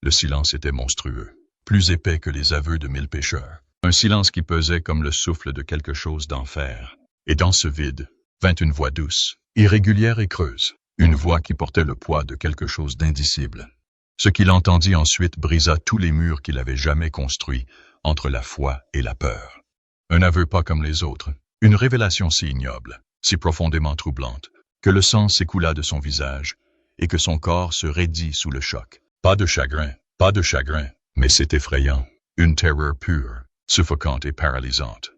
Le silence était monstrueux, plus épais que les aveux de 1000 pécheurs. Un silence qui pesait comme le souffle de quelque chose d'enfer. Et dans ce vide, vint une voix douce, irrégulière et creuse, une voix qui portait le poids de quelque chose d'indicible. Ce qu'il entendit ensuite brisa tous les murs qu'il avait jamais construits entre la foi et la peur. Un aveu pas comme les autres, une révélation si ignoble, si profondément troublante, que le sang s'écoula de son visage et que son corps se raidit sous le choc. Pas de chagrin, mais c'est effrayant, une terreur pure, suffocante et paralysante.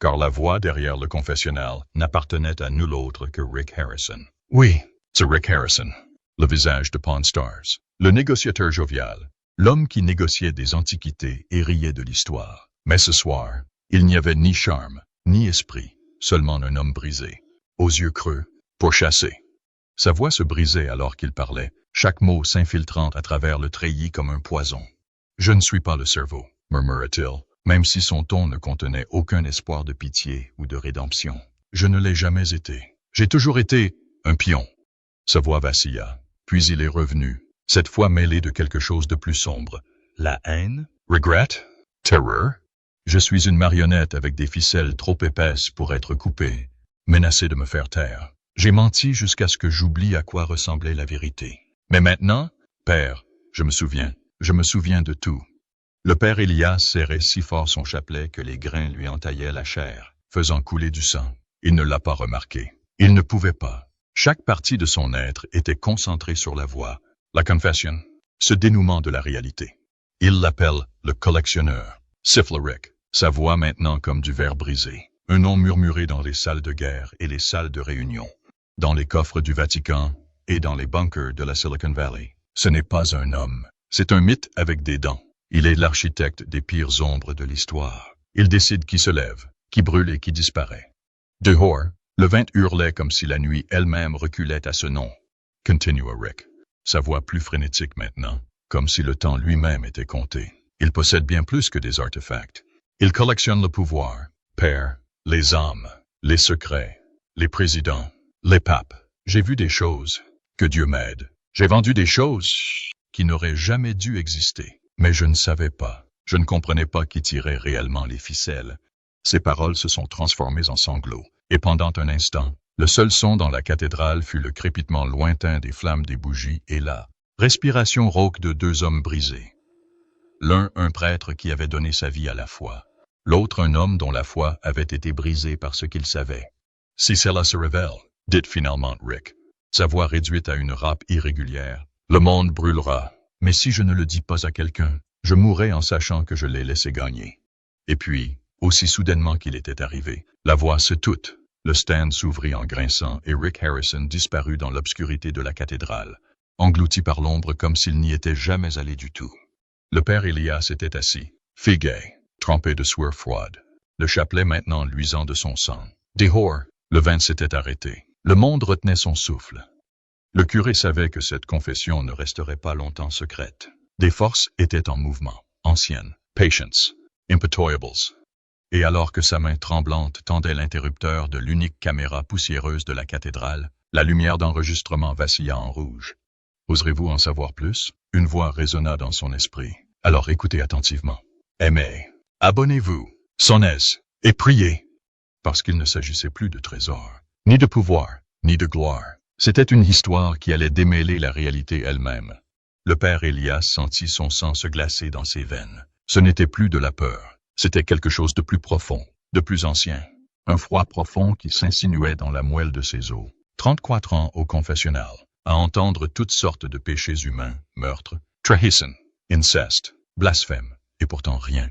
Car la voix derrière le confessionnal n'appartenait à nul autre que Rick Harrison. Oui, c'est Rick Harrison, le visage de Pawn Stars, le négociateur jovial, l'homme qui négociait des antiquités et riait de l'histoire. Mais ce soir, il n'y avait ni charme, ni esprit, seulement un homme brisé, aux yeux creux, pourchassé. Sa voix se brisait alors qu'il parlait, chaque mot s'infiltrant à travers le treillis comme un poison. « Je ne suis pas le cerveau », murmura-t-il, même si son ton ne contenait aucun espoir de pitié ou de rédemption. « Je ne l'ai jamais été. J'ai toujours été un pion. » Sa voix vacilla, puis il est revenu, cette fois mêlé de quelque chose de plus sombre. « La haine? Regret? Terreur? Je suis une marionnette avec des ficelles trop épaisses pour être coupée, menacée de me faire taire. J'ai menti jusqu'à ce que j'oublie à quoi ressemblait la vérité. Mais maintenant, père, je me souviens de tout. » Le père Elias serrait si fort son chapelet que les grains lui entaillaient la chair, faisant couler du sang. Il ne l'a pas remarqué. Il ne pouvait pas. Chaque partie de son être était concentrée sur la voix, la confession, ce dénouement de la réalité. Il l'appelle le collectionneur, siffle Rick, sa voix maintenant comme du verre brisé. Un nom murmuré dans les salles de guerre et les salles de réunion, dans les coffres du Vatican et dans les bunkers de la Silicon Valley. Ce n'est pas un homme, c'est un mythe avec des dents. Il est l'architecte des pires ombres de l'histoire. Il décide qui se lève, qui brûle et qui disparaît. Dehors, le vent hurlait comme si la nuit elle-même reculait à ce nom. Continua Rick, sa voix plus frénétique maintenant, comme si le temps lui-même était compté. Il possède bien plus que des artefacts. Il collectionne le pouvoir, père, les âmes, les secrets, les présidents, les papes. J'ai vu des choses, que Dieu m'aide. J'ai vendu des choses qui n'auraient jamais dû exister. Mais je ne savais pas, je ne comprenais pas qui tirait réellement les ficelles. Ses paroles se sont transformées en sanglots, et pendant un instant, le seul son dans la cathédrale fut le crépitement lointain des flammes des bougies et la respiration rauque de deux hommes brisés. L'un un prêtre qui avait donné sa vie à la foi, l'autre un homme dont la foi avait été brisée par ce qu'il savait. « Si cela se révèle, dit finalement Rick, sa voix réduite à une râpe irrégulière, le monde brûlera. Mais si je ne le dis pas à quelqu'un, je mourrai en sachant que je l'ai laissé gagner. » Et puis, aussi soudainement qu'il était arrivé, la voix se toute, le stand s'ouvrit en grinçant et Rick Harrison disparut dans l'obscurité de la cathédrale, englouti par l'ombre comme s'il n'y était jamais allé du tout. Le père Elias était assis, figué, trempé de sueur froide, le chapelet maintenant luisant de son sang. Dehors, le vent s'était arrêté, le monde retenait son souffle. Le curé savait que cette confession ne resterait pas longtemps secrète. Des forces étaient en mouvement, anciennes, patience, impetoyables. Et alors que sa main tremblante tendait l'interrupteur de l'unique caméra poussiéreuse de la cathédrale, la lumière d'enregistrement vacilla en rouge. « Oserez-vous en savoir plus ?» Une voix résonna dans son esprit. Alors écoutez attentivement. « Aimez, abonnez-vous, sonnez et priez. » Parce qu'il ne s'agissait plus de trésors, ni de pouvoir, ni de gloire. C'était une histoire qui allait démêler la réalité elle-même. Le père Elias sentit son sang se glacer dans ses veines. Ce n'était plus de la peur, c'était quelque chose de plus profond, de plus ancien. Un froid profond qui s'insinuait dans la moelle de ses os. 34 ans au confessionnal, à entendre toutes sortes de péchés humains, meurtre, trahison, inceste, blasphème, et pourtant rien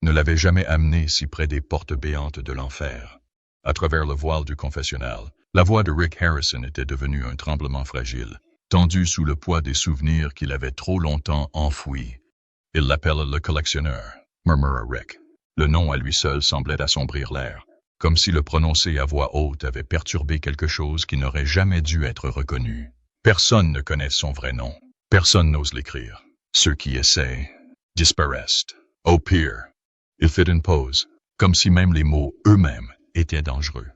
ne l'avait jamais amené si près des portes béantes de l'enfer. À travers le voile du confessionnal, la voix de Rick Harrison était devenue un tremblement fragile, tendu sous le poids des souvenirs qu'il avait trop longtemps enfouis. « Il l'appelle le collectionneur », murmura Rick. Le nom à lui seul semblait assombrir l'air, comme si le prononcer à voix haute avait perturbé quelque chose qui n'aurait jamais dû être reconnu. Personne ne connaît son vrai nom. Personne n'ose l'écrire. Ceux qui essaient disparaissent. Au pire, il fit une pause, comme si même les mots eux-mêmes étaient dangereux.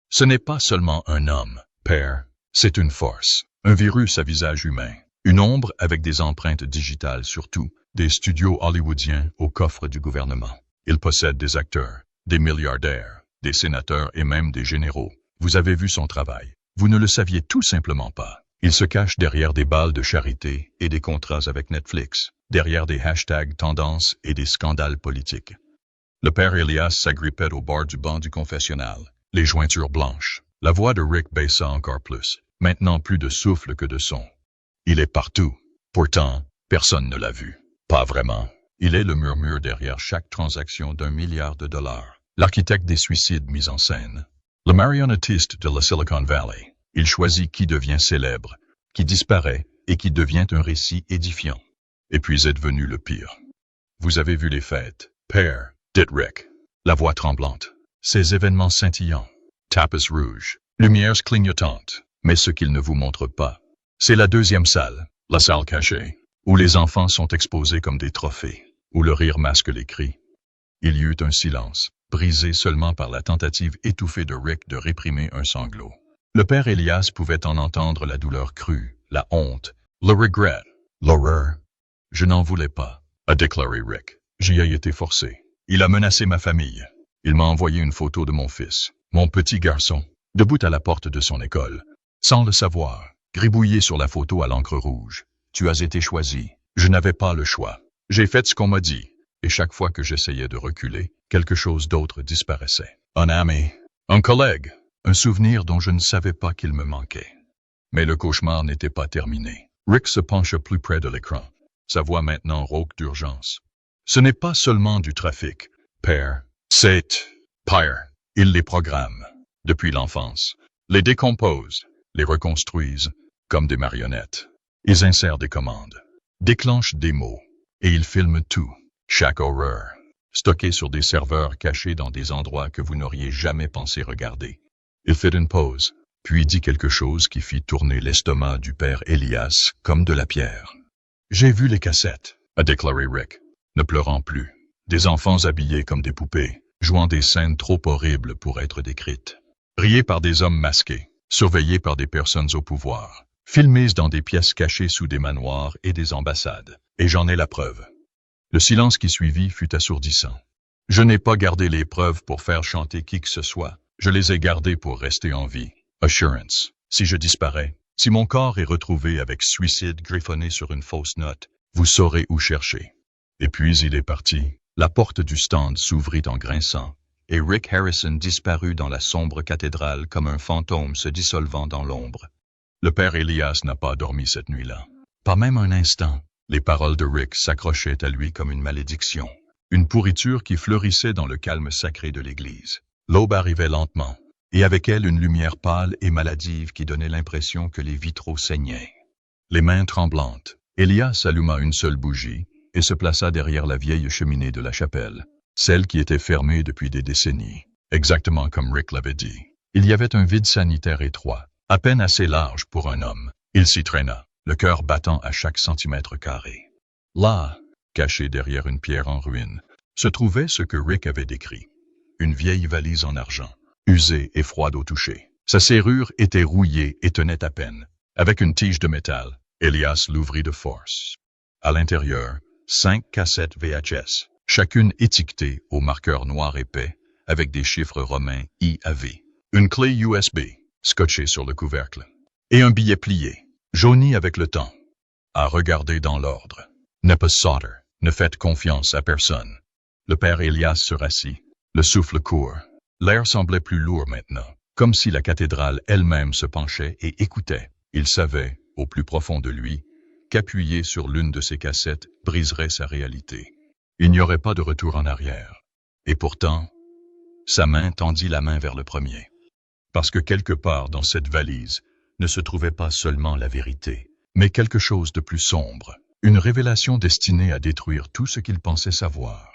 Ce n'est pas seulement un homme, père, c'est une force, un virus à visage humain, Une ombre avec des empreintes digitales surtout, des studios hollywoodiens au coffre du gouvernement. Il possède des acteurs, des milliardaires, des sénateurs et même des généraux. Vous avez vu son travail. Vous ne le saviez tout simplement pas. Il se cache derrière des balles de charité et des contrats avec Netflix, derrière des hashtags tendances et des scandales politiques. Le père Elias s'agrippait au bord du banc du confessionnal, les jointures blanches. La voix de Rick baissa encore plus. Maintenant plus de souffle que de son. Il est partout. Pourtant, personne ne l'a vu. Pas vraiment. Il est le murmure derrière chaque transaction d'1 milliard de dollars. L'architecte des suicides mis en scène. Le marionnettiste de la Silicon Valley. Il choisit qui devient célèbre, qui disparaît et qui devient un récit édifiant. Et puis est venu le pire. Vous avez vu les fêtes. Père, dit Rick. La voix tremblante. Ces événements scintillants. Tapis rouge. Lumières clignotantes. Mais ce qu'il ne vous montre pas, c'est la deuxième salle, la salle cachée, où les enfants sont exposés comme des trophées, où le rire masque les cris. Il y eut un silence, brisé seulement par la tentative étouffée de Rick de réprimer un sanglot. Le père Elias pouvait en entendre la douleur crue, la honte, le regret, l'horreur. « Je n'en voulais pas », a déclaré Rick. « J'y ai été forcé. Il a menacé ma famille. Il m'a envoyé une photo de mon fils, mon petit garçon, debout à la porte de son école. Sans le savoir, gribouillé sur la photo à l'encre rouge. Tu as été choisi. Je n'avais pas le choix. J'ai fait ce qu'on m'a dit. Et chaque fois que j'essayais de reculer, quelque chose d'autre disparaissait. Un ami, un collègue, un souvenir dont je ne savais pas qu'il me manquait. Mais le cauchemar n'était pas terminé. Rick se pencha plus près de l'écran. Sa voix maintenant rauque d'urgence. Ce n'est pas seulement du trafic, père. C'est pire. Il les programme. Depuis l'enfance. Les décompose. Les reconstruisent comme des marionnettes. Ils insèrent des commandes, déclenchent des mots, et ils filment tout, chaque horreur, stocké sur des serveurs cachés dans des endroits que vous n'auriez jamais pensé regarder. Il fit une pause, puis dit quelque chose qui fit tourner l'estomac du père Elias comme de la pierre. « J'ai vu les cassettes », a déclaré Rick, ne pleurant plus. Des enfants habillés comme des poupées, jouant des scènes trop horribles pour être décrites. Riés par des hommes masqués. Surveillés par des personnes au pouvoir, filmés dans des pièces cachées sous des manoirs et des ambassades. Et j'en ai la preuve. Le silence qui suivit fut assourdissant. Je n'ai pas gardé les preuves pour faire chanter qui que ce soit. Je les ai gardées pour rester en vie. Assurance. Si je disparais, si mon corps est retrouvé avec suicide griffonné sur une fausse note, vous saurez où chercher. Et puis il est parti. La porte du stand s'ouvrit en grinçant. Et Rick Harrison disparut dans la sombre cathédrale comme un fantôme se dissolvant dans l'ombre. Le père Elias n'a pas dormi cette nuit-là. Pas même un instant. Les paroles de Rick s'accrochaient à lui comme une malédiction. Une pourriture qui fleurissait dans le calme sacré de l'église. L'aube arrivait lentement, et avec elle une lumière pâle et maladive qui donnait l'impression que les vitraux saignaient. Les mains tremblantes, Elias alluma une seule bougie et se plaça derrière la vieille cheminée de la chapelle. Celle qui était fermée depuis des décennies, exactement comme Rick l'avait dit. Il y avait un vide sanitaire étroit, à peine assez large pour un homme. Il s'y traîna, le cœur battant à chaque centimètre carré. Là, caché derrière une pierre en ruine, se trouvait ce que Rick avait décrit. Une vieille valise en argent, usée et froide au toucher. Sa serrure était rouillée et tenait à peine. Avec une tige de métal, Elias l'ouvrit de force. À l'intérieur, 5 cassettes VHS. Chacune étiquetée au marqueur noir épais, avec des chiffres romains IAV. Une clé USB, scotchée sur le couvercle. Et un billet plié, jauni avec le temps. À regarder dans l'ordre. Ne pas sauter, ne faites confiance à personne. Le père Elias se rassit, le souffle court. L'air semblait plus lourd maintenant, comme si la cathédrale elle-même se penchait et écoutait. Il savait, au plus profond de lui, qu'appuyer sur l'une de ces cassettes briserait sa réalité. Il n'y aurait pas de retour en arrière. Et pourtant, sa main tendit la main vers le premier. Parce que quelque part dans cette valise ne se trouvait pas seulement la vérité, mais quelque chose de plus sombre, une révélation destinée à détruire tout ce qu'il pensait savoir.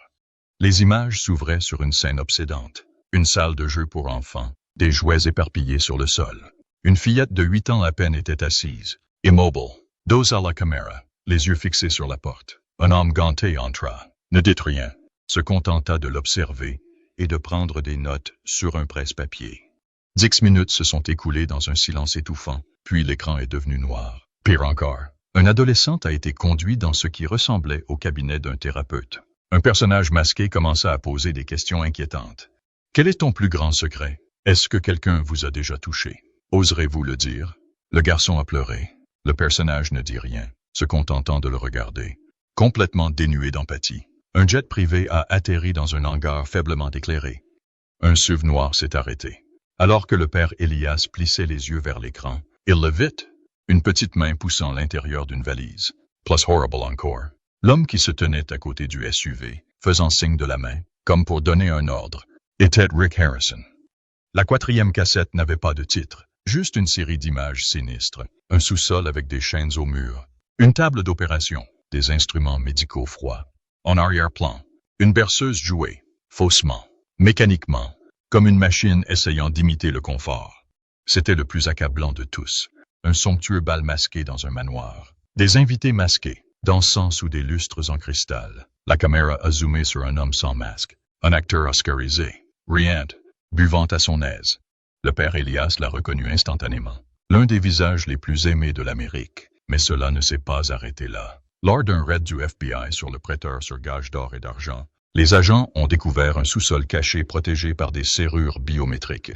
Les images s'ouvraient sur une scène obsédante, une salle de jeu pour enfants, des jouets éparpillés sur le sol. Une fillette de 8 ans à peine était assise, immobile, dos à la caméra, les yeux fixés sur la porte. Un homme ganté entra. Ne dit rien, se contenta de l'observer et de prendre des notes sur un presse-papier. 10 minutes se sont écoulées dans un silence étouffant, puis l'écran est devenu noir. Pire encore, Un adolescent a été conduit dans ce qui ressemblait au cabinet d'un thérapeute. Un personnage masqué commença à poser des questions inquiétantes. Quel est ton plus grand secret? Est-ce que quelqu'un vous a déjà touché? Oserez-vous le dire? Le garçon a pleuré. Le personnage ne dit rien, se contentant de le regarder, complètement dénué d'empathie. Un jet privé a atterri dans un hangar faiblement éclairé. Un SUV noir s'est arrêté. Alors que le père Elias plissait les yeux vers l'écran, il le vit, une petite main poussant l'intérieur d'une valise. Plus horrible encore. L'homme qui se tenait à côté du SUV, faisant signe de la main, comme pour donner un ordre, était Rick Harrison. La 4e cassette n'avait pas de titre, juste une série d'images sinistres, un sous-sol avec des chaînes au mur, une table d'opération, des instruments médicaux froids. En arrière-plan, une berceuse jouée, faussement, mécaniquement, comme une machine essayant d'imiter le confort. C'était le plus accablant de tous, un somptueux bal masqué dans un manoir. Des invités masqués, dansant sous des lustres en cristal. La caméra a zoomé sur un homme sans masque, un acteur oscarisé, riant, buvant à son aise. Le père Elias l'a reconnu instantanément. L'un des visages les plus aimés de l'Amérique. Mais cela ne s'est pas arrêté là. Lors d'un raid du FBI sur le prêteur sur gage d'or et d'argent, les agents ont découvert un sous-sol caché protégé par des serrures biométriques.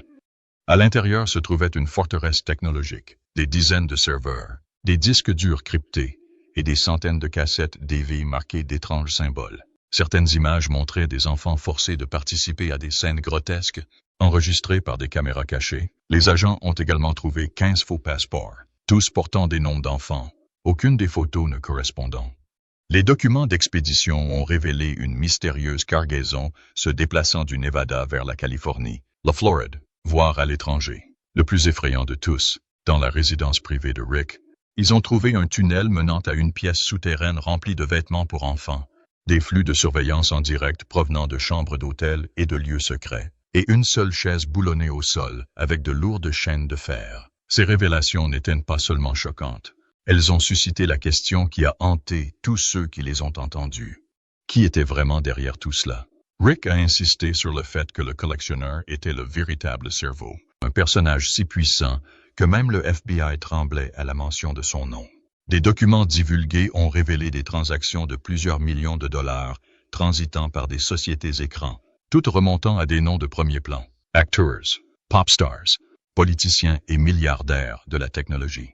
À l'intérieur se trouvait une forteresse technologique, des dizaines de serveurs, des disques durs cryptés et des centaines de cassettes DV marquées d'étranges symboles. Certaines images montraient des enfants forcés de participer à des scènes grotesques, enregistrées par des caméras cachées. Les agents ont également trouvé 15 faux passeports, tous portant des noms d'enfants, aucune des photos ne correspondant. Les documents d'expédition ont révélé une mystérieuse cargaison se déplaçant du Nevada vers la Californie, la Floride, voire à l'étranger. Le plus effrayant de tous, dans la résidence privée de Rick, ils ont trouvé un tunnel menant à une pièce souterraine remplie de vêtements pour enfants, des flux de surveillance en direct provenant de chambres d'hôtel et de lieux secrets, et une seule chaise boulonnée au sol avec de lourdes chaînes de fer. Ces révélations n'étaient pas seulement choquantes, elles ont suscité la question qui a hanté tous ceux qui les ont entendues. Qui était vraiment derrière tout cela? Rick a insisté sur le fait que le collectionneur était le véritable cerveau, un personnage si puissant que même le FBI tremblait à la mention de son nom. Des documents divulgués ont révélé des transactions de plusieurs millions de dollars transitant par des sociétés écrans, toutes remontant à des noms de premier plan. Acteurs, pop stars, politiciens et milliardaires de la technologie.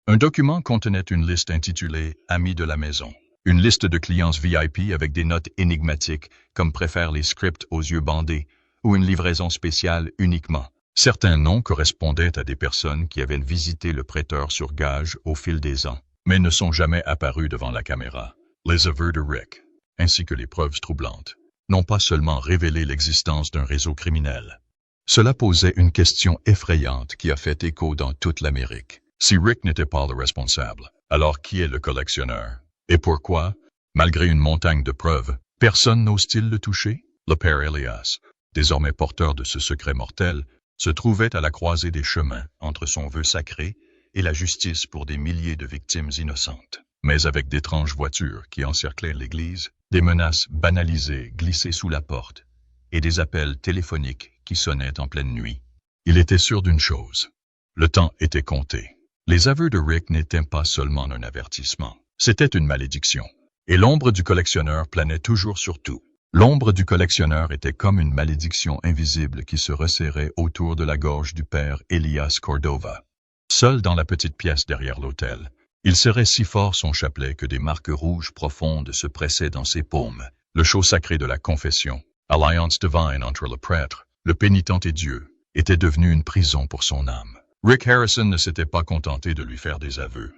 Un document contenait une liste intitulée « Amis de la maison ». Une liste de clients VIP avec des notes énigmatiques comme « Préfère les scripts aux yeux bandés » ou une livraison spéciale uniquement. Certains noms correspondaient à des personnes qui avaient visité le prêteur sur gage au fil des ans, mais ne sont jamais apparus devant la caméra. Les aveux de Rick, ainsi que les preuves troublantes, n'ont pas seulement révélé l'existence d'un réseau criminel. Cela posait une question effrayante qui a fait écho dans toute l'Amérique. Si Rick n'était pas le responsable, alors qui est le collectionneur? Et pourquoi, malgré une montagne de preuves, personne n'ose-t-il le toucher? Le père Elias, désormais porteur de ce secret mortel, se trouvait à la croisée des chemins entre son vœu sacré et la justice pour des milliers de victimes innocentes. Mais avec d'étranges voitures qui encerclaient l'église, des menaces banalisées glissées sous la porte et des appels téléphoniques qui sonnaient en pleine nuit. Il était sûr d'une chose, le temps était compté. Les aveux de Rick n'étaient pas seulement un avertissement, c'était une malédiction. Et l'ombre du collectionneur planait toujours sur tout. L'ombre du collectionneur était comme une malédiction invisible qui se resserrait autour de la gorge du père Elias Cordova. Seul dans la petite pièce derrière l'autel, il serrait si fort son chapelet que des marques rouges profondes se pressaient dans ses paumes. Le sceau sacré de la confession, alliance divine entre le prêtre, le pénitent et Dieu, était devenu une prison pour son âme. Rick Harrison ne s'était pas contenté de lui faire des aveux.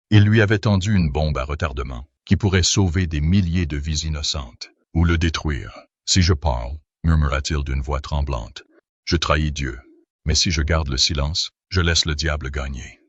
Il lui avait tendu une bombe à retardement qui pourrait sauver des milliers de vies innocentes. Ou le détruire. Si je parle, murmura-t-il d'une voix tremblante, je trahis Dieu. Mais si je garde le silence, je laisse le diable gagner.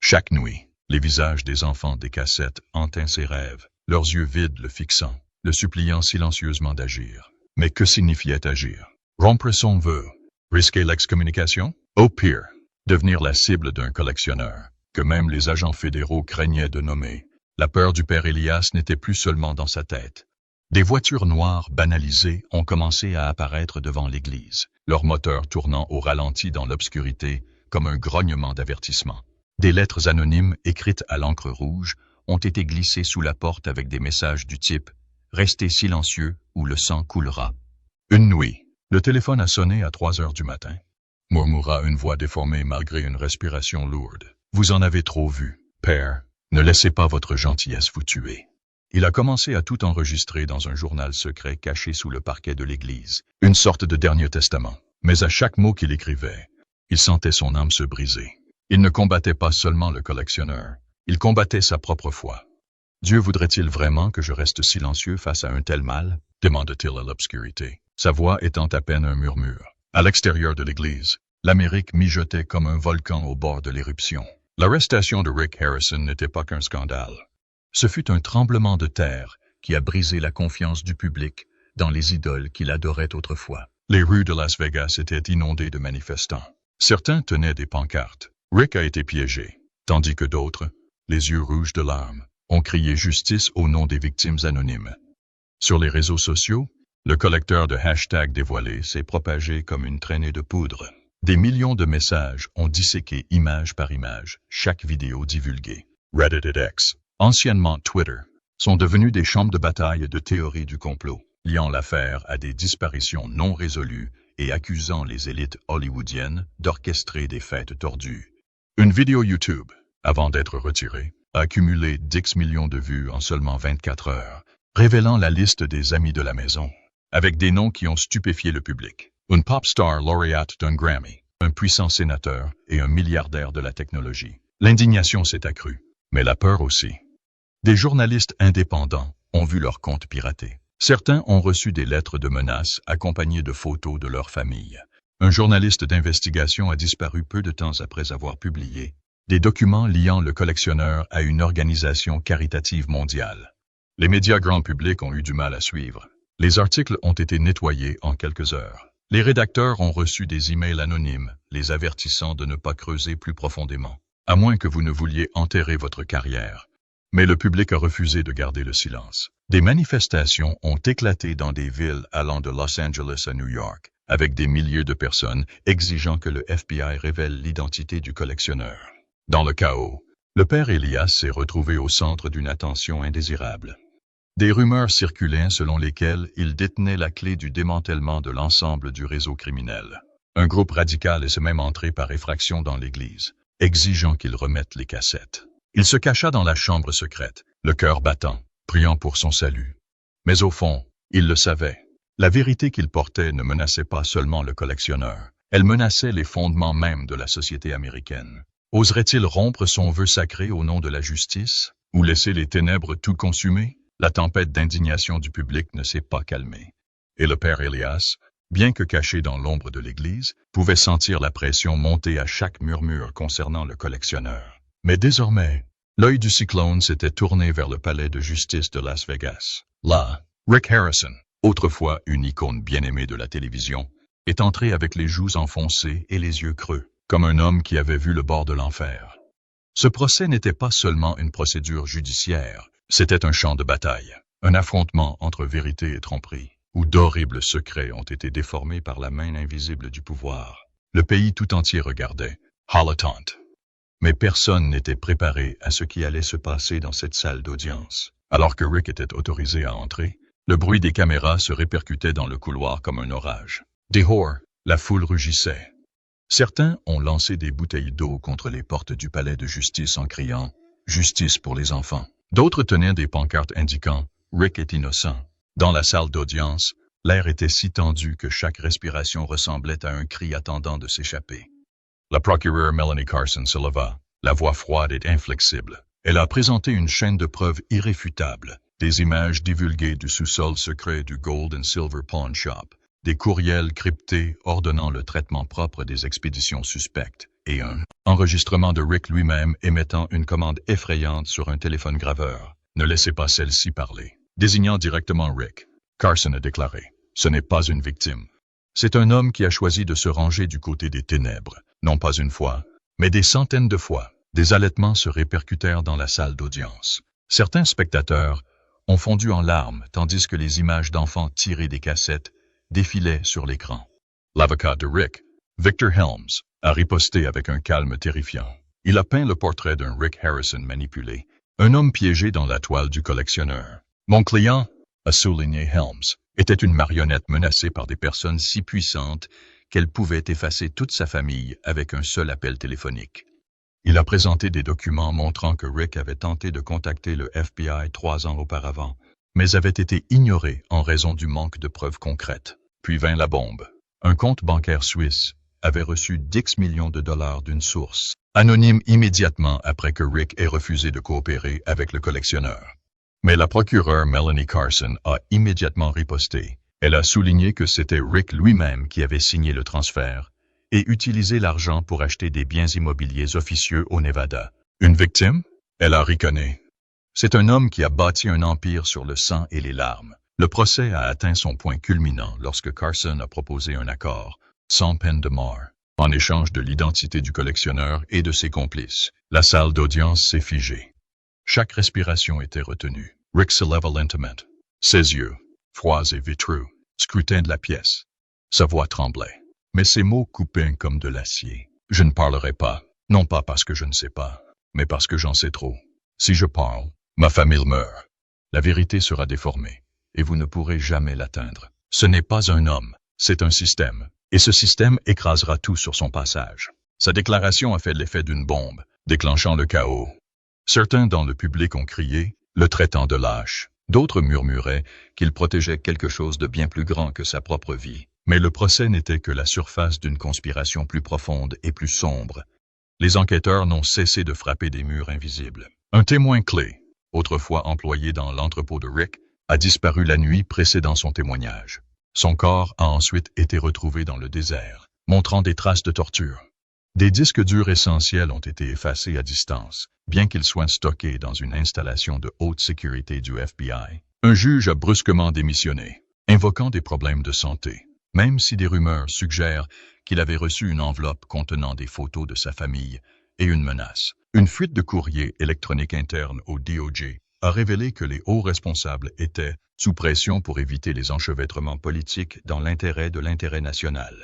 Chaque nuit, les visages des enfants des cassettes hantaient ses rêves, leurs yeux vides le fixant, le suppliant silencieusement d'agir. Mais que signifiait agir? Rompre son vœu? Risquer l'excommunication? Au pire, devenir la cible d'un collectionneur, que même les agents fédéraux craignaient de nommer. La peur du père Elias n'était plus seulement dans sa tête. Des voitures noires banalisées ont commencé à apparaître devant l'église, leurs moteurs tournant au ralenti dans l'obscurité comme un grognement d'avertissement. Des lettres anonymes écrites à l'encre rouge ont été glissés sous la porte avec des messages du type « Restez silencieux ou le sang coulera ». Une nuit, le téléphone a sonné à 3 heures du matin. Murmura une voix déformée malgré une respiration lourde. « Vous en avez trop vu, père. Ne laissez pas votre gentillesse vous tuer. » Il a commencé à tout enregistrer dans un journal secret caché sous le parquet de l'église, une sorte de dernier testament. Mais à chaque mot qu'il écrivait, il sentait son âme se briser. Il ne combattait pas seulement le collectionneur, il combattait sa propre foi. « Dieu voudrait-il vraiment que je reste silencieux face à un tel mal ?» demande-t-il à l'obscurité, sa voix étant à peine un murmure. À l'extérieur de l'église, l'Amérique mijotait comme un volcan au bord de l'éruption. L'arrestation de Rick Harrison n'était pas qu'un scandale. Ce fut un tremblement de terre qui a brisé la confiance du public dans les idoles qu'il adorait autrefois. Les rues de Las Vegas étaient inondées de manifestants. Certains tenaient des pancartes. Rick a été piégé, tandis que d'autres, les yeux rouges de larmes, ont crié justice au nom des victimes anonymes. Sur les réseaux sociaux, le collecteur de hashtags dévoilés s'est propagé comme une traînée de poudre. Des millions de messages ont disséqué image par image chaque vidéo divulguée. Reddit et X, anciennement Twitter, sont devenus des champs de bataille de théories du complot, liant l'affaire à des disparitions non résolues et accusant les élites hollywoodiennes d'orchestrer des fêtes tordues. Une vidéo YouTube, avant d'être retirée, a accumulé 10 millions de vues en seulement 24 heures, révélant la liste des amis de la maison, avec des noms qui ont stupéfié le public. Une pop star lauréate d'un Grammy, un puissant sénateur et un milliardaire de la technologie. L'indignation s'est accrue, mais la peur aussi. Des journalistes indépendants ont vu leur compte piraté. Certains ont reçu des lettres de menaces accompagnées de photos de leur famille. Un journaliste d'investigation a disparu peu de temps après avoir publié des documents liant le collectionneur à une organisation caritative mondiale. Les médias grand public ont eu du mal à suivre. Les articles ont été nettoyés en quelques heures. Les rédacteurs ont reçu des emails anonymes, les avertissant de ne pas creuser plus profondément, à moins que vous ne vouliez enterrer votre carrière. Mais le public a refusé de garder le silence. Des manifestations ont éclaté dans des villes allant de Los Angeles à New York, avec des milliers de personnes exigeant que le FBI révèle l'identité du collectionneur. Dans le chaos, le père Elias s'est retrouvé au centre d'une attention indésirable. Des rumeurs circulaient selon lesquelles il détenait la clé du démantèlement de l'ensemble du réseau criminel. Un groupe radical est même entré par effraction dans l'église, exigeant qu'il remette les cassettes. Il se cacha dans la chambre secrète, le cœur battant, priant pour son salut. Mais au fond, il le savait. La vérité qu'il portait ne menaçait pas seulement le collectionneur, elle menaçait les fondements mêmes de la société américaine. Oserait-il rompre son vœu sacré au nom de la justice, ou laisser les ténèbres tout consumer? La tempête d'indignation du public ne s'est pas calmée. Et le père Elias, bien que caché dans l'ombre de l'église, pouvait sentir la pression monter à chaque murmure concernant le collectionneur. Mais désormais, l'œil du cyclone s'était tourné vers le palais de justice de Las Vegas. Là, Rick Harrison, autrefois une icône bien-aimée de la télévision, est entré avec les joues enfoncées et les yeux creux, comme un homme qui avait vu le bord de l'enfer. Ce procès n'était pas seulement une procédure judiciaire, c'était un champ de bataille, un affrontement entre vérité et tromperie, où d'horribles secrets ont été déformés par la main invisible du pouvoir. Le pays tout entier regardait, haletante. Mais personne n'était préparé à ce qui allait se passer dans cette salle d'audience. Alors que Rick était autorisé à entrer, le bruit des caméras se répercutait dans le couloir comme un orage. Dehors, la foule rugissait. Certains ont lancé des bouteilles d'eau contre les portes du palais de justice en criant « Justice pour les enfants ». D'autres tenaient des pancartes indiquant « Rick est innocent ». Dans la salle d'audience, l'air était si tendu que chaque respiration ressemblait à un cri attendant de s'échapper. La procureure Melanie Carson se leva, la voix froide et inflexible. Elle a présenté une chaîne de preuves irréfutables, des images divulguées du sous-sol secret du Gold and Silver Pawn Shop, des courriels cryptés ordonnant le traitement propre des expéditions suspectes, et un enregistrement de Rick lui-même émettant une commande effrayante sur un téléphone graveur. Ne laissez pas celle-ci parler. Désignant directement Rick, Carson a déclaré « Ce n'est pas une victime. C'est un homme qui a choisi de se ranger du côté des ténèbres, non pas une fois, mais des centaines de fois. » Des halètements se répercutèrent dans la salle d'audience. Certains spectateurs ont fondu en larmes tandis que les images d'enfants tirées des cassettes défilaient sur l'écran. L'avocat de Rick, Victor Helms, a riposté avec un calme terrifiant. Il a peint le portrait d'un Rick Harrison manipulé, Un homme piégé dans la toile du collectionneur. Mon client, a souligné Helms, était une marionnette menacée par des personnes si puissantes qu'elle pouvait effacer toute sa famille avec un seul appel téléphonique. Il a présenté des documents montrant que Rick avait tenté de contacter le FBI 3 ans auparavant, mais avait été ignoré en raison du manque de preuves concrètes. Puis vint la bombe. Un compte bancaire suisse avait reçu 10 millions de dollars d'une source anonyme immédiatement après que Rick ait refusé de coopérer avec le collectionneur. Mais la procureure Melanie Carson a immédiatement riposté. Elle a souligné que c'était Rick lui-même qui avait signé le transfert et utilisé l'argent pour acheter des biens immobiliers officieux au Nevada. Une victime? Elle a ricané. C'est un homme qui a bâti un empire sur le sang et les larmes. Le procès a atteint son point culminant lorsque Carson a proposé un accord, sans peine de mort, en échange de l'identité du collectionneur et de ses complices. La salle d'audience s'est figée. Chaque respiration était retenue. Rick se leva lentement. Ses yeux, froids et vitreux, scrutaient de la pièce. Sa voix tremblait, mais ses mots coupaient comme de l'acier. Je ne parlerai pas, non pas parce que je ne sais pas, mais parce que j'en sais trop. Si je parle, ma famille meurt. La vérité sera déformée, et vous ne pourrez jamais l'atteindre. Ce n'est pas un homme, c'est un système, et ce système écrasera tout sur son passage. Sa déclaration a fait l'effet d'une bombe, déclenchant le chaos. Certains dans le public ont crié, le traitant de lâche. D'autres murmuraient qu'il protégeait quelque chose de bien plus grand que sa propre vie. Mais le procès n'était que la surface d'une conspiration plus profonde et plus sombre. Les enquêteurs n'ont cessé de frapper des murs invisibles. Un témoin clé, autrefois employé dans l'entrepôt de Rick, a disparu la nuit précédant son témoignage. Son corps a ensuite été retrouvé dans le désert, montrant des traces de torture. Des disques durs essentiels ont été effacés à distance, bien qu'ils soient stockés dans une installation de haute sécurité du FBI. Un juge a brusquement démissionné, invoquant des problèmes de santé, même si des rumeurs suggèrent qu'il avait reçu une enveloppe contenant des photos de sa famille et une menace. Une fuite de courrier électronique interne au DOJ a révélé que les hauts responsables étaient sous pression pour éviter les enchevêtrements politiques dans l'intérêt de l'intérêt national.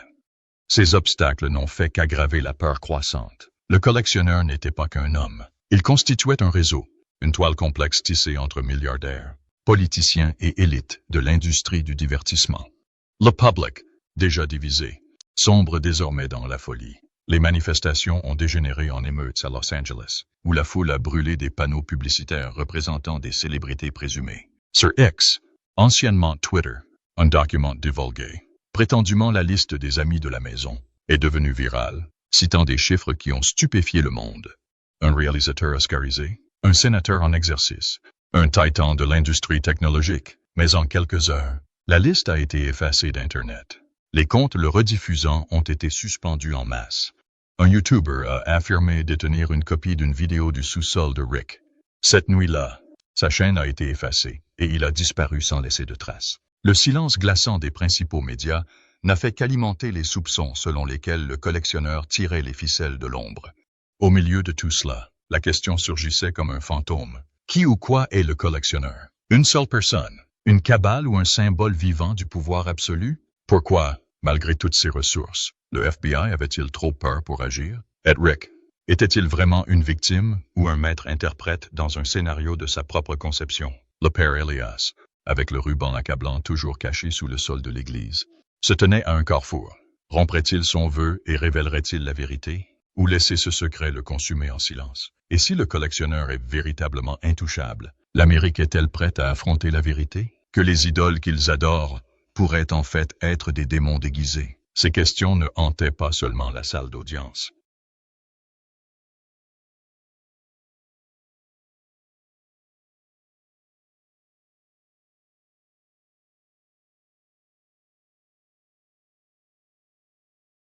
Ces obstacles n'ont fait qu'aggraver la peur croissante. Le collectionneur n'était pas qu'un homme. Il constituait un réseau, une toile complexe tissée entre milliardaires, politiciens et élites de l'industrie du divertissement. Le public, déjà divisé, sombre désormais dans la folie. Les manifestations ont dégénéré en émeutes à Los Angeles, où la foule a brûlé des panneaux publicitaires représentant des célébrités présumées. Sur X, anciennement Twitter, un document divulgué, prétendument la liste des amis de la maison, est devenue virale, citant des chiffres qui ont stupéfié le monde. Un réalisateur oscarisé, un sénateur en exercice, un titan de l'industrie technologique, mais en quelques heures, la liste a été effacée d'Internet. Les comptes le rediffusant ont été suspendus en masse. Un YouTuber a affirmé détenir une copie d'une vidéo du sous-sol de Rick. Cette nuit-là, sa chaîne a été effacée et il a disparu sans laisser de traces. Le silence glaçant des principaux médias n'a fait qu'alimenter les soupçons selon lesquels le collectionneur tirait les ficelles de l'ombre. Au milieu de tout cela, la question surgissait comme un fantôme. Qui ou quoi est le collectionneur? Une seule personne? Une cabale ou un symbole vivant du pouvoir absolu? Pourquoi, malgré toutes ses ressources, le FBI avait-il trop peur pour agir? Et Rick, était-il vraiment une victime ou un maître-interprète dans un scénario de sa propre conception? Le père Elias, avec le ruban accablant toujours caché sous le sol de l'église, se tenait à un carrefour. Romprait-il son vœu et révélerait-il la vérité? Ou laisser ce secret le consumer en silence? Et si le collectionneur est véritablement intouchable, l'Amérique est-elle prête à affronter la vérité? Que les idoles qu'ils adorent pourraient en fait être des démons déguisés? Ces questions ne hantaient pas seulement la salle d'audience.